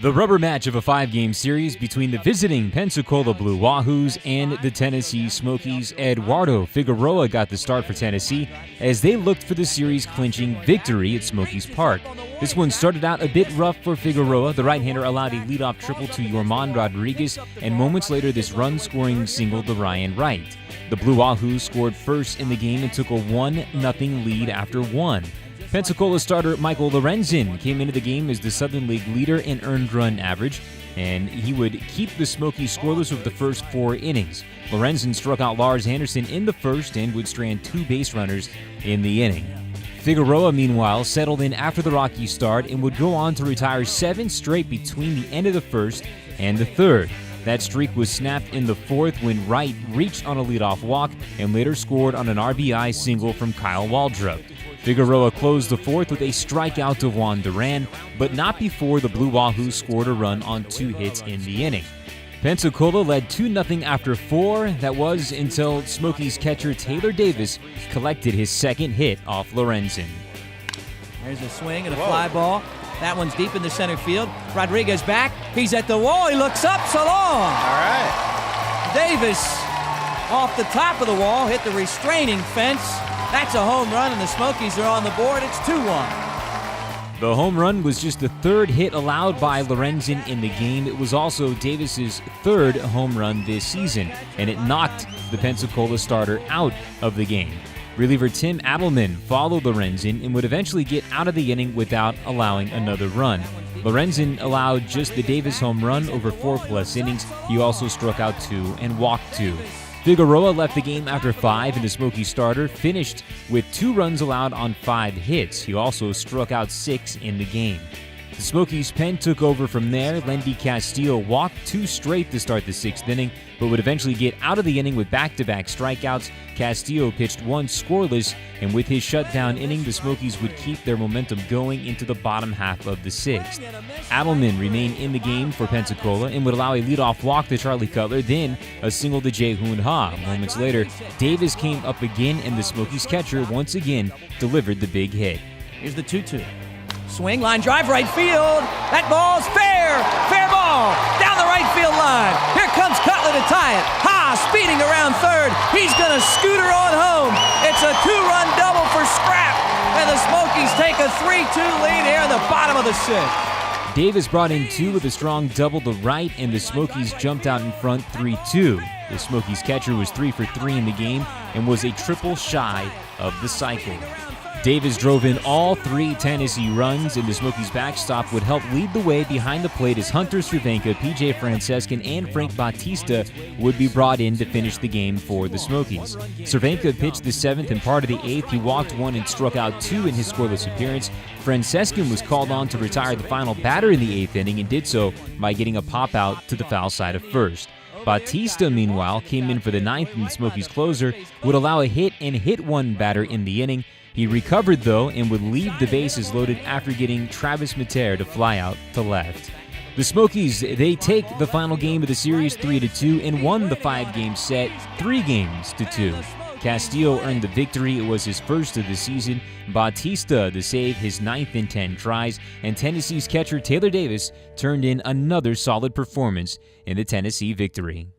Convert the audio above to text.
The rubber match of a 5-game series between the visiting Pensacola Blue Wahoos and the Tennessee Smokies. Eduardo Figueroa got the start for Tennessee as they looked for the series clinching victory at Smokies Park. This one started out a bit rough for Figueroa. The right-hander allowed a leadoff triple to Yorman Rodriguez, and moments later this run-scoring single to Ryan Wright. The Blue Wahoos scored first in the game and took a 1-0 lead after one. Pensacola starter Michael Lorenzen came into the game as the Southern League leader in earned run average, and he would keep the Smokies scoreless over the first 4 innings. Lorenzen struck out Lars Anderson in the first and would strand 2 base runners in the inning. Figueroa, meanwhile, settled in after the rocky start and would go on to retire 7 straight between the end of the first and the third. That streak was snapped in the fourth when Wright reached on a leadoff walk and later scored on an RBI single from Kyle Waldrop. Figueroa closed the fourth with a strikeout to Juan Duran, but not before the Blue Wahoos scored a run on 2 hits in the inning. Pensacola led 2-0 after 4. That was until Smokies catcher Taylor Davis collected his second hit off Lorenzen. There's a swing and a fly ball. That one's deep in the center field. Rodriguez back. He's at the wall. He looks up. So long. All right. Davis off the top of the wall, hit the restraining fence. That's a home run, and the Smokies are on the board. It's 2-1. The home run was just the 3rd hit allowed by Lorenzen in the game. It was also Davis's 3rd home run this season, and it knocked the Pensacola starter out of the game. Reliever Tim Adelman followed Lorenzen and would eventually get out of the inning without allowing another run. Lorenzen allowed just the Davis home run over 4+ innings. He also struck out 2 and walked 2. Figueroa left the game after 5, and the Smokies starter finished with 2 runs allowed on 5 hits. He also struck out 6 in the game. The Smokies pen took over from there. Lendy Castillo walked 2 straight to start the 6th inning, but would eventually get out of the inning with back-to-back strikeouts. Castillo pitched 1 scoreless, and with his shutdown inning, the Smokies would keep their momentum going into the bottom half of the 6th. Adelman remained in the game for Pensacola and would allow a leadoff walk to Charlie Cutler, then a single to Jae-Hoon Ha. Moments later, Davis came up again, and the Smokies catcher once again delivered the big hit. Here's the 2-2. Swing, line drive, right field. That ball's fair. Fair ball. Down the right field line. Here comes Cutler to tie it. Ha, speeding around third. He's going to scooter on home. It's a 2-run double for Scrap. And the Smokies take a 3-2 lead here in the bottom of the 6th. Davis brought in 2 with a strong double to right, and the Smokies jumped out in front 3-2. The Smokies catcher was 3 for 3 in the game and was a triple shy of the cycle. Davis drove in all 3 Tennessee runs, and the Smokies' backstop would help lead the way behind the plate as Hunter Cervenka, P.J. Francescan, and Frank Bautista would be brought in to finish the game for the Smokies. Cervenka pitched the 7th and part of the 8th. He walked 1 and struck out 2 in his scoreless appearance. Francescan was called on to retire the final batter in the 8th inning and did so by getting a pop-out to the foul side of first. Bautista, meanwhile, came in for the 9th, and the Smokies' closer would allow a hit and hit 1 batter in the inning. He recovered, though, and would leave the bases loaded after getting Travis Mater to fly out to left. The Smokies, they take the final game of the series 3-2 and won the 5-game set 3-2. Castillo earned the victory. It was his first of the season. Bautista to save his 9th in 10 tries, and Tennessee's catcher Taylor Davis turned in another solid performance in the Tennessee victory.